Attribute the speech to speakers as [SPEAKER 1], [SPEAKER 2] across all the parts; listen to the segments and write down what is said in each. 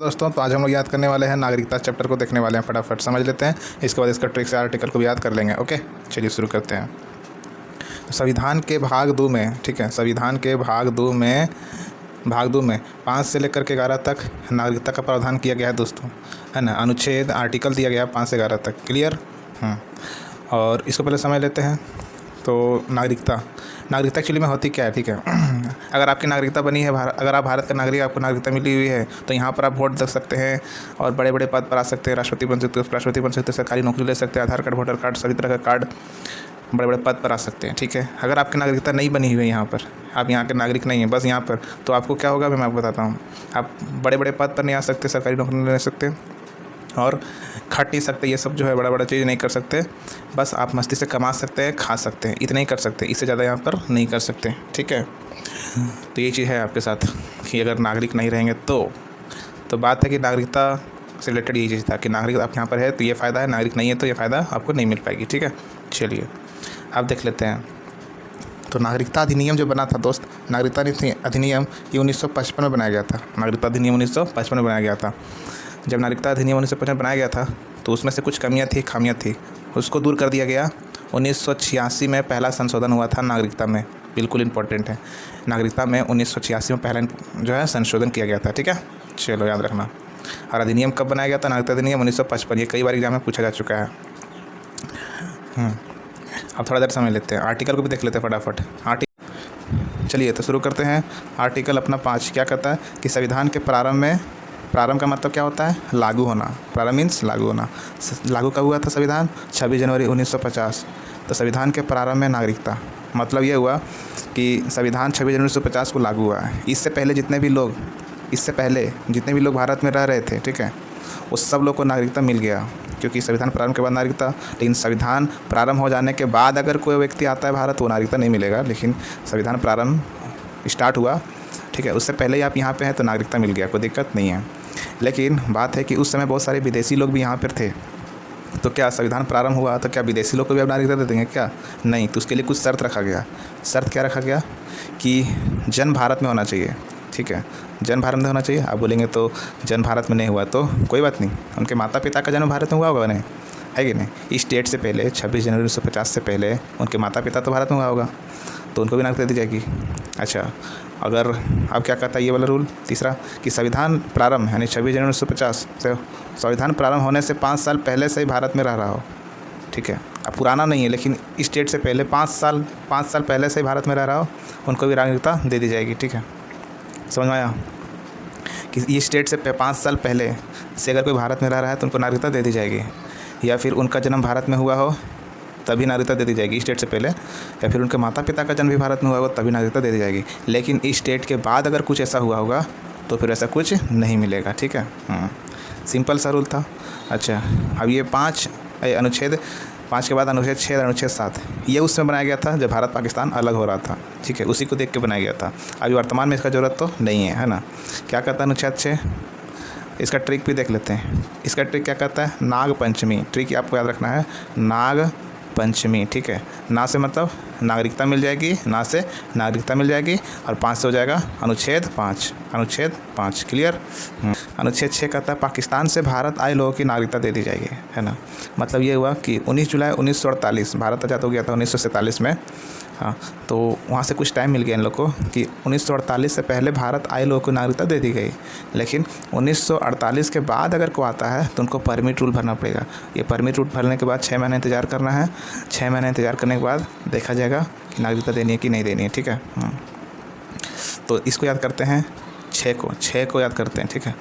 [SPEAKER 1] दोस्तों, तो आज हम लोग याद करने वाले हैं नागरिकता चैप्टर को देखने वाले हैं। फटाफट समझ लेते हैं, इसके बाद इसका ट्रिक से आर्टिकल को भी याद कर लेंगे। ओके, चलिए शुरू करते हैं। तो संविधान के भाग 2 में, ठीक है, संविधान के भाग 2 में 5 से लेकर के 11 तक नागरिकता का प्रावधान किया गया है दोस्तों, है ना। अनुच्छेद आर्टिकल दिया गया है 5 से 11 तक। क्लियर। और इसको पहले समझ लेते हैं। तो नागरिकता एक्चुअली में होती क्या है, ठीक है। अगर आपकी नागरिकता बनी है, अगर आप भारत का नागरिक, आपको नागरिकता मिली हुई है, तो यहाँ पर आप वोट दे सकते हैं और बड़े बड़े पद पर आ सकते हैं। राष्ट्रपति बन सकते हैं, उपराष्ट्रपति बन सकते हैं, सरकारी नौकरी ले सकते हैं, आधार कार्ड, वोटर कार्ड, सभी तरह का कार्ड, बड़े बड़े पद पर आ सकते हैं, ठीक है। अगर आपकी नागरिकता नहीं बनी हुई है, यहाँ पर आप यहाँ के नागरिक नहीं हैं, बस यहाँ पर, तो आपको क्या होगा मैं आपको बताता हूँ। आप बड़े बड़े पद पर नहीं आ सकते, सरकारी नौकरी नहीं ले सकते और खट नहीं सकते, ये सब जो है बड़ा बड़ा चीज़ नहीं कर सकते। बस आप मस्ती से कमा सकते हैं, खा सकते हैं, इतना ही कर सकते हैं, इससे ज़्यादा यहाँ पर नहीं कर सकते, ठीक है। तो ये चीज़ है आपके साथ कि अगर नागरिक नहीं रहेंगे तो बात है कि नागरिकता से रिलेटेड ये चीज़ था कि नागरिक आप यहाँ पर है तो ये फ़ायदा है, नागरिक नहीं है तो ये फ़ायदा आपको नहीं मिल पाएगी, ठीक है। चलिए अब देख लेते हैं। तो नागरिकता अधिनियम जो बना था दोस्त, नागरिकता अधिनियम ये 1955 में बनाया गया था। नागरिकता अधिनियम 1955 में बनाया गया था। जब नागरिकता अधिनियम 1955 में बनाया गया था तो उसमें से कुछ खामियां थी, उसको दूर कर दिया गया। 1986 में पहला संशोधन हुआ था नागरिकता में, बिल्कुल इंपॉर्टेंट है। नागरिकता में 1986 में पहला जो है संशोधन किया गया था, ठीक है। चलो याद रखना। और अधिनियम कब बनाया गया था? नागरिकता अधिनियम 1955। ये कई बार एग्जाम में पूछा जा चुका है। अब थोड़ा देर समझ लेते हैं, आर्टिकल को भी देख लेते हैं फटाफट। चलिए तो शुरू करते हैं। आर्टिकल अपना 5 क्या कहता है कि संविधान के प्रारंभ का मतलब क्या होता है? लागू होना। प्रारंभ मीन्स लागू होना। लागू कब हुआ था संविधान? 26 जनवरी 1950। तो संविधान के प्रारंभ में नागरिकता, मतलब ये हुआ कि संविधान 26 जनवरी 1950 को लागू हुआ है। इससे पहले जितने भी लोग भारत में रह रहे थे, ठीक है, उस सब लोग को नागरिकता मिल गया, क्योंकि संविधान प्रारंभ के बाद नागरिकता। लेकिन संविधान प्रारंभ हो जाने के बाद अगर कोई व्यक्ति आता है भारत, वो नागरिकता नहीं मिलेगा। लेकिन संविधान प्रारंभ स्टार्ट हुआ, ठीक है, उससे पहले ही आप यहाँ पे हैं तो नागरिकता मिल गया, कोई दिक्कत नहीं है। लेकिन बात है कि उस समय बहुत सारे विदेशी लोग भी यहाँ पर थे। तो क्या संविधान प्रारंभ हुआ तो क्या विदेशी लोग को भी अब नागरिकता दे देंगे क्या? नहीं। तो उसके लिए कुछ शर्त रखा गया। शर्त क्या रखा गया कि जन्म भारत में होना चाहिए, ठीक है, जन्म भारत में होना चाहिए। आप बोलेंगे तो जन्म भारत में नहीं हुआ तो कोई बात नहीं, उनके माता पिता का जन्म भारत में हुआ होगा, नहीं है कि नहीं? इस डेट से पहले 26 जनवरी 1950 से पहले उनके माता पिता तो भारत में हुआ होगा, तो उनको भी नागरिकता दी जाएगी। अच्छा, अगर अब क्या कहता है ये वाला रूल तीसरा कि संविधान प्रारंभ यानी 26 जनवरी 1950 से संविधान प्रारंभ होने से 5 साल पहले से ही भारत में रह रहा हो, ठीक है। अब पुराना नहीं है, लेकिन इस डेट से पहले 5 साल पहले से ही भारत में रह रहा हो, उनको भी नागरिकता दे दी जाएगी, ठीक है। समझ में आया कि इस डेट से 5 साल पहले से अगर कोई भारत में रह रहा है तो उनको नागरिकता दे दी जाएगी, या फिर उनका जन्म भारत में हुआ हो तभी नागरिकता दे दी जाएगी इस डेट से पहले, या फिर उनके माता पिता का जन्म भी भारत में हुआ होगा तभी नागरिकता दे दी जाएगी। लेकिन इस डेट के बाद अगर कुछ ऐसा हुआ होगा तो फिर ऐसा कुछ नहीं मिलेगा, ठीक है। सिंपल सा रूल था। अच्छा, अब ये 5 अनुच्छेद 5 के बाद अनुच्छेद 6 और अनुच्छेद 7 ये उसमें बनाया गया था जब भारत पाकिस्तान अलग हो रहा था, ठीक है, उसी को देख के बनाया गया था। अभी वर्तमान में इसका ज़रूरत तो नहीं है, है ना। क्या कहता है अनुच्छेद 6? इसका ट्रिक भी देख लेते हैं। इसका ट्रिक क्या कहता है? नाग पंचमी। ट्रिक आपको याद रखना है, नाग पंचमी, ठीक है। ना से मतलब नागरिकता मिल जाएगी, ना से नागरिकता मिल जाएगी, और 5 से हो जाएगा अनुच्छेद 5। क्लियर। अनुच्छेद 6 कहता है पाकिस्तान से भारत आए लोगों की नागरिकता दे दी जाएगी, है ना। मतलब ये हुआ कि 19 जुलाई 1948 भारत आज़ाद हो गया था 1947 में। हाँ, तो वहाँ से कुछ टाइम मिल गया इन लोग को कि 1948 से पहले भारत आए लोगों को नागरिकता दे दी गई। लेकिन 1948 के बाद अगर कोई आता है तो उनको परमिट रूल भरना पड़ेगा। ये परमिट रूल भरने के बाद 6 महीने इंतज़ार करना है। 6 महीने इंतज़ार करने के बाद देखा जाएगा कि नागरिकता देनी है कि नहीं देनी है, ठीक है। तो इसको याद करते हैं, 6 को याद करते हैं, ठीक है।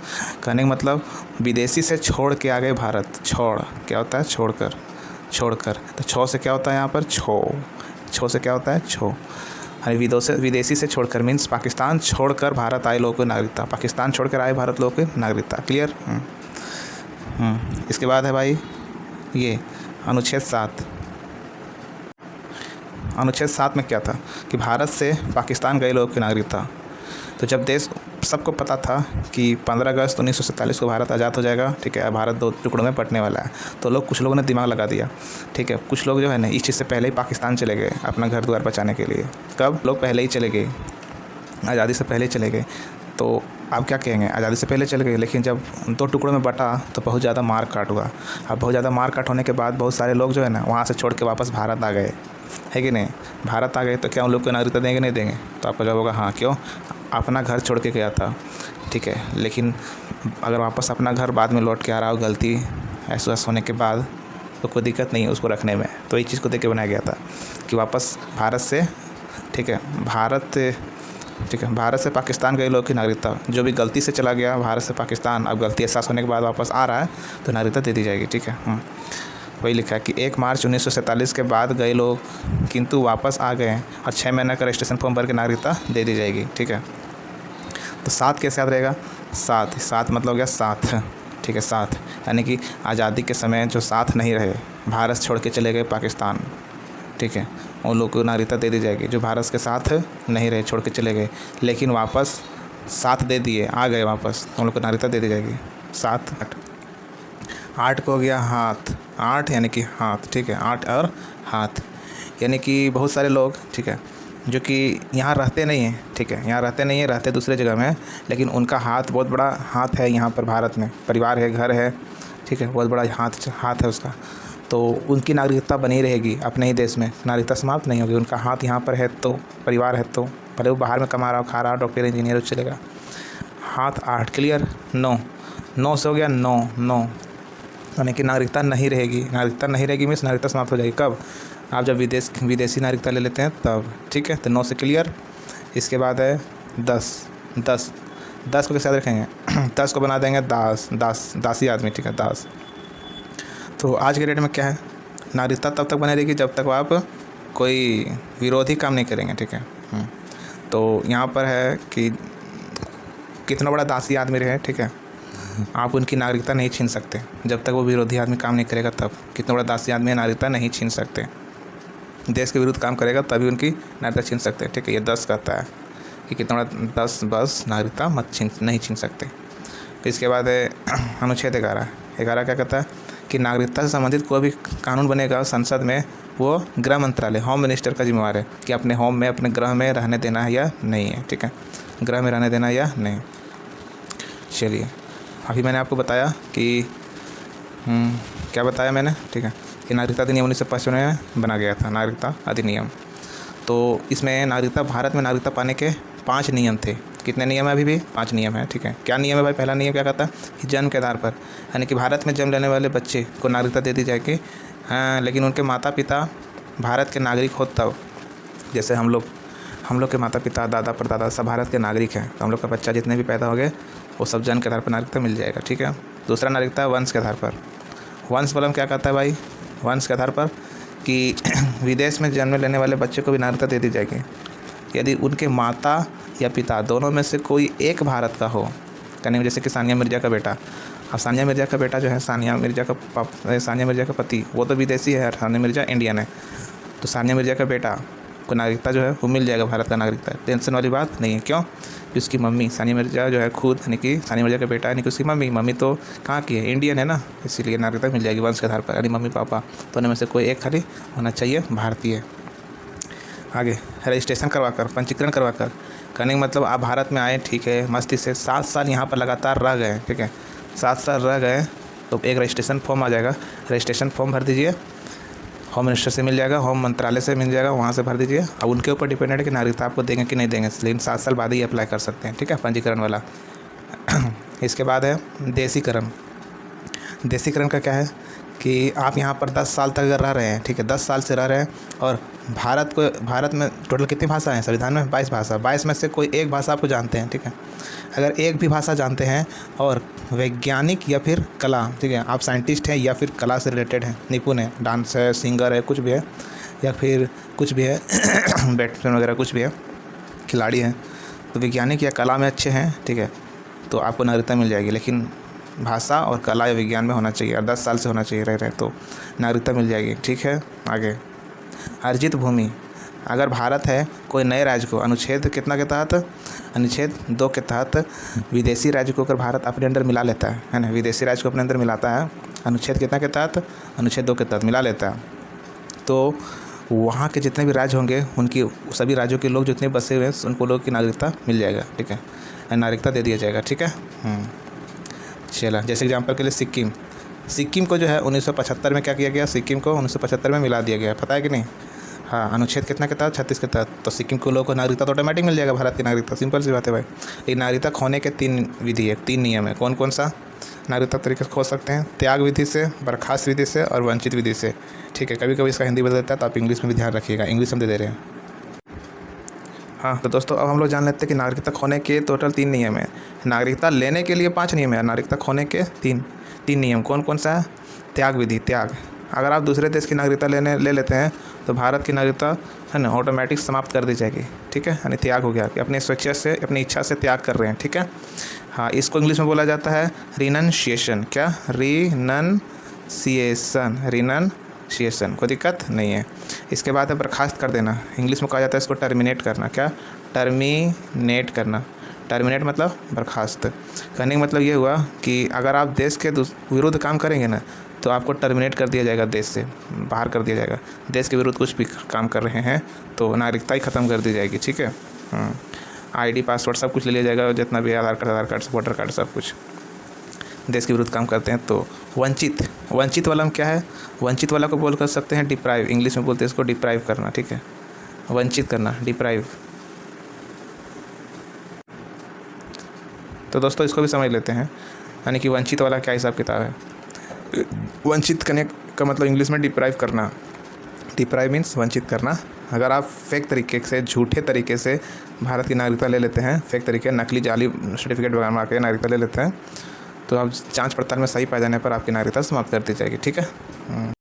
[SPEAKER 1] कहने का मतलब विदेशी से छोड़ के आ गए भारत। छोड़ क्या होता है? छोड़कर। तो 6 से क्या होता है यहाँ पर? छो से क्या होता है? छो। विदेशी से छोड़कर मीन्स पाकिस्तान छोड़कर भारत आए लोगों को नागरिकता, पाकिस्तान छोड़कर आए भारत लोगों को नागरिकता। क्लियर। इसके बाद है भाई ये अनुच्छेद 7। अनुच्छेद 7 में क्या था कि भारत से पाकिस्तान गए लोगों की नागरिकता। तो जब देश सबको पता था कि 15 अगस्त 1947 को भारत आज़ाद हो जाएगा, ठीक है, भारत 2 टुकड़ों में बंटने वाला है, तो कुछ लोगों ने दिमाग लगा दिया, ठीक है। कुछ लोग जो है ना इस चीज़ से पहले ही पाकिस्तान चले गए अपना घर द्वार बचाने के लिए। कब? लोग पहले ही चले गए, आज़ादी से पहले ही चले गए। तो आप क्या कहेंगे, आज़ादी से पहले चले गए, लेकिन जब 2 टुकड़ों में बटा तो बहुत ज़्यादा मार काट हुआ। अब बहुत ज़्यादा मार काट होने के बाद बहुत सारे लोग जो है ना वहाँ से छोड़ के वापस भारत आ गए, है कि नहीं। भारत आ गए तो क्या उन लोग को नागरिकता देंगे, नहीं देंगे? तो आपका जवाब होगा हाँ। क्यों? अपना घर छोड़ के गया था, ठीक है। लेकिन अगर वापस अपना घर बाद में लौट के आ रहा हो गलती एहसास होने के बाद, तो कोई दिक्कत नहीं है उसको रखने में। तो ये चीज़ को देख के बनाया गया था कि वापस भारत से, ठीक है, भारत से पाकिस्तान गए लोग की नागरिकता, जो भी गलती से चला गया भारत से पाकिस्तान, अब गलती एहसास होने के बाद वापस आ रहा है तो नागरिकता दे दी जाएगी, ठीक है। वही लिखा है कि 1 मार्च 1947 के बाद गए लोग किंतु वापस आ गए और 6 महीने का रजिस्ट्रेशन फॉर्म भर के नागरिकता दे दी जाएगी, ठीक है। तो 7 कैसे याद रहेगा? 7 मतलब हो गया साथ, ठीक है। 7 यानी कि आज़ादी के समय जो साथ नहीं रहे, भारत छोड़ के चले गए पाकिस्तान, ठीक है, उन लोग को नागरिकता दे दी जाएगी। जो भारत के साथ नहीं रहे, छोड़ के चले गए, लेकिन वापस साथ दे दिए, आ गए वापस, उन लोग को नागरिकता दे दी जाएगी। 7 8 को हो गया हाथ, 8 यानी कि हाथ, ठीक है। 8 और हाथ यानी कि बहुत सारे लोग, ठीक है, जो कि यहाँ रहते नहीं हैं, ठीक है, यहाँ रहते नहीं हैं, रहते दूसरे जगह में हैं, लेकिन उनका हाथ बहुत बड़ा हाथ है यहाँ पर भारत में, परिवार है, घर है, ठीक है, बहुत बड़ा हाथ है उसका। तो उनकी नागरिकता बनी रहेगी अपने ही देश में, नागरिकता समाप्त नहीं होगी। उनका हाथ यहाँ पर है तो परिवार है, तो भले वो बाहर में कमा रहा हो, खा रहा हो, डॉक्टर इंजीनियर चलेगा। हाथ 8 क्लियर। 9 से हो गया 9 यानी कि नागरिकता नहीं रहेगी। नागरिकता नहीं रहेगी मीन्स नागरिकता समाप्त हो जाएगी। कब? आप जब विदेशी नागरिकता ले लेते हैं तब, ठीक है। तो 9 से क्लियर। इसके बाद है 10 को कैसे याद रखेंगे? 10 को बना देंगे दासी आदमी, ठीक है, दास। तो आज के डेट में क्या है, नागरिकता तब तक बनी रहेगी जब तक आप कोई विरोधी काम नहीं करेंगे, ठीक है। तो यहाँ पर है कि कितना बड़ा दासी आदमी रहे, ठीक है, आप उनकी नागरिकता नहीं छीन सकते जब तक वो विरोधी आदमी काम नहीं करेगा। तब कितना बड़ा दासी आदमी नागरिकता नहीं छीन सकते, देश के विरुद्ध काम करेगा तभी उनकी नागरिकता छीन सकते हैं, ठीक है। ये 10 कहता है कि कितना बड़ा 10 बस नागरिकता नहीं छीन सकते। इसके बाद है अनुच्छेद 11 क्या कहता है कि नागरिकता से संबंधित कोई भी कानून बनेगा संसद में, वो गृह मंत्रालय, होम मिनिस्टर का जिम्मेवार है कि अपने होम में, अपने गृह में रहने देना है या नहीं है, ठीक है, गृह में रहने देना या नहीं। चलिए, अभी मैंने आपको बताया कि क्या बताया मैंने, ठीक है, कि नागरिकता अधिनियम 1955 में बना गया था, नागरिकता अधिनियम। तो इसमें नागरिकता, भारत में नागरिकता पाने के 5 नियम थे। कितने नियम है? अभी भी 5 नियम है, ठीक है। क्या नियम है भाई? पहला नियम क्या कहता है कि जन्म के आधार पर, यानी कि भारत में जन्म लेने वाले बच्चे को नागरिकता दे दी जाएगी, हाँ, लेकिन उनके माता पिता भारत के नागरिक हो तब। जैसे हम लोग के माता पिता, दादा परदादा सब भारत के नागरिक हैं, तो हम लोग का बच्चा जितने भी पैदा हो गए वो सब जन्म के आधार पर नागरिकता मिल जाएगा, ठीक है। दूसरा नागरिकता है वंश के आधार पर। वंश बलम क्या कहता है भाई? वंश के आधार पर कि विदेश में जन्म लेने वाले बच्चे को भी नागरिकता दे दी जाएगी यदि उनके माता या पिता दोनों में से कोई एक भारत का हो। कहने में जैसे कि सानिया मिर्ज़ा का बेटा, अब सानिया मिर्ज़ा का बेटा जो है, सानिया मिर्ज़ा का पति वो तो विदेशी है, सानिया मिर्ज़ा इंडियन है, तो सानिया मिर्ज़ा का बेटा को नागरिकता जो है वो मिल जाएगा, भारत का नागरिकता। टेंशन वाली बात नहीं है। क्यों? कि उसकी मम्मी सानिया मिर्ज़ा जो है खुद, यानी कि सानिया मिर्ज़ा का बेटा, यानी कि उसकी मम्मी तो कहाँ की है, इंडियन है ना, इसीलिए नागरिकता मिल जाएगी वंश के आधार पर। यानी मम्मी पापा दोनों में से कोई एक खाली होना चाहिए भारतीय। आगे रजिस्ट्रेशन करवाकर, पंजीकरण करवाकर, कहने का मतलब आप भारत में आए, ठीक है, मस्ती से 7 साल यहाँ पर लगातार रह गए, ठीक है, 7 साल रह गए तो एक रजिस्ट्रेशन फॉर्म आ जाएगा। रजिस्ट्रेशन फॉर्म भर दीजिए, होम मिनिस्टर से मिल जाएगा, होम मंत्रालय से मिल जाएगा, वहाँ से भर दीजिए। अब उनके ऊपर डिपेंडेंट है कि नागरिकता आपको देंगे कि नहीं देंगे, लेकिन 7 साल बाद ही अप्लाई कर सकते हैं, ठीक है, पंजीकरण वाला। इसके बाद है देसीकरण। देसीकरण का क्या है कि आप यहाँ पर 10 साल तक अगर रह रहे हैं, ठीक है, 10 साल से रह रहे हैं और भारत में टोटल कितनी भाषा हैं संविधान में? 22 भाषा। 22 में से कोई एक भाषा आपको जानते हैं, ठीक है। अगर एक भी भाषा जानते हैं और वैज्ञानिक या फिर कला, ठीक है, आप साइंटिस्ट हैं या फिर कला से रिलेटेड हैं, निपुण है, डांस है, सिंगर है, कुछ भी है, या फिर कुछ भी है बैट्समैन वगैरह कुछ भी है, खिलाड़ी हैं, तो वैज्ञानिक या कला में अच्छे हैं, ठीक है, तो आपको नागरिकता मिल जाएगी। लेकिन भाषा और कला या विज्ञान में होना चाहिए और 10 साल से होना चाहिए रह रहे तो नागरिकता मिल जाएगी, ठीक है। आगे अर्जित भूमि, अगर भारत है कोई नए राज्य को अनुच्छेद कितना के तहत, अनुच्छेद 2 के तहत विदेशी राज्य को अगर भारत अपने अंदर मिला लेता है ना, विदेशी राज्य को अपने अंदर मिलाता है, अनुच्छेद कितना के तहत, अनुच्छेद 2 के तहत मिला लेता है, तो वहाँ के जितने भी राज्य होंगे उनकी सभी राज्यों के लोग जितने बसे हुए हैं उनको लोग की नागरिकता मिल जाएगा, ठीक है। नागरिकता दे दिया जाएगा। ठीक है। चला, जैसे एग्जांपल के लिए सिक्किम को जो है 1975 में क्या किया गया, सिक्किम को 1975 में मिला दिया गया, पता है कि नहीं। हाँ, अनुच्छेद कितना के तहत, 36 के तहत। तो सिक्किम के लोगों को नागरिकता तो ऑटोमेटिक मिल जाएगा, भारत की नागरिकता, सिंपल सी बात है भाई। लेकिन नागरिकता खोने के 3 विधि है, 3 नियम है। कौन कौन सा नागरिकता तरीके से खो सकते हैं? त्याग विधि से, बर्खास्त विधि से और वंचित विधि से। ठीक है, कभी कभी इसका हिंदी बदल देता है तो आप इंग्लिश में भी ध्यान रखिएगा, इंग्लिश हम दे रहे हैं। हाँ, तो दोस्तों अब हम लोग जान लेते हैं कि नागरिकता खोने के टोटल 3 नियम है। नागरिकता लेने के लिए 5 नियम है, नागरिकता खोने के 3 नियम। कौन कौन सा है? त्याग विधि, त्याग। अगर आप दूसरे देश की नागरिकता ले लेते हैं तो भारत की नागरिकता है ना ऑटोमेटिक समाप्त कर दी जाएगी। ठीक है, यानी त्याग हो गया कि अपनी स्वेच्छा से, अपनी इच्छा से त्याग कर रहे हैं। ठीक है। हाँ, इसको इंग्लिश में बोला जाता है रिनंशिएशन। क्या? रिनंशिएशन। कोई दिक्कत नहीं है। इसके बाद है बर्खास्त कर देना, इंग्लिश में कहा जाता है इसको टर्मिनेट करना। क्या? टर्मिनेट करना। टर्मिनेट मतलब बर्खास्त। कहने का मतलब ये हुआ कि अगर आप देश के विरुद्ध काम करेंगे ना तो आपको टर्मिनेट कर दिया जाएगा, देश से बाहर कर दिया जाएगा। देश के विरुद्ध कुछ भी काम कर रहे हैं तो नागरिकता ही ख़त्म कर दी जाएगी। ठीक है। ID, पासवर्ड सब कुछ ले लिया जाएगा, जितना भी आधार कार्ड, वोटर कार्ड, सब कुछ। देश के विरुद्ध काम करते हैं तो वंचित वाला में क्या है? वंचित वाला को बोल कर सकते हैं डिप्राइव, इंग्लिश में बोलते हैं इसको डिप्राइव करना। ठीक है, वंचित करना, डिप्राइव। तो दोस्तों इसको भी समझ लेते हैं, यानी कि वंचित वाला क्या हिसाब किताब है। वंचित करने का मतलब इंग्लिश में डिप्राइव करना। डिप्राइव मीन्स वंचित करना। अगर आप फेक तरीके से, झूठे तरीके से भारत की नागरिकता ले लेते हैं, फेक तरीके, नकली जाली सर्टिफिकेट बना के नागरिकता ले लेते हैं, तो आप जांच पड़ताल में सही पाए जाने पर आपकी नागरिकता समाप्त कर दी जाएगी। ठीक है।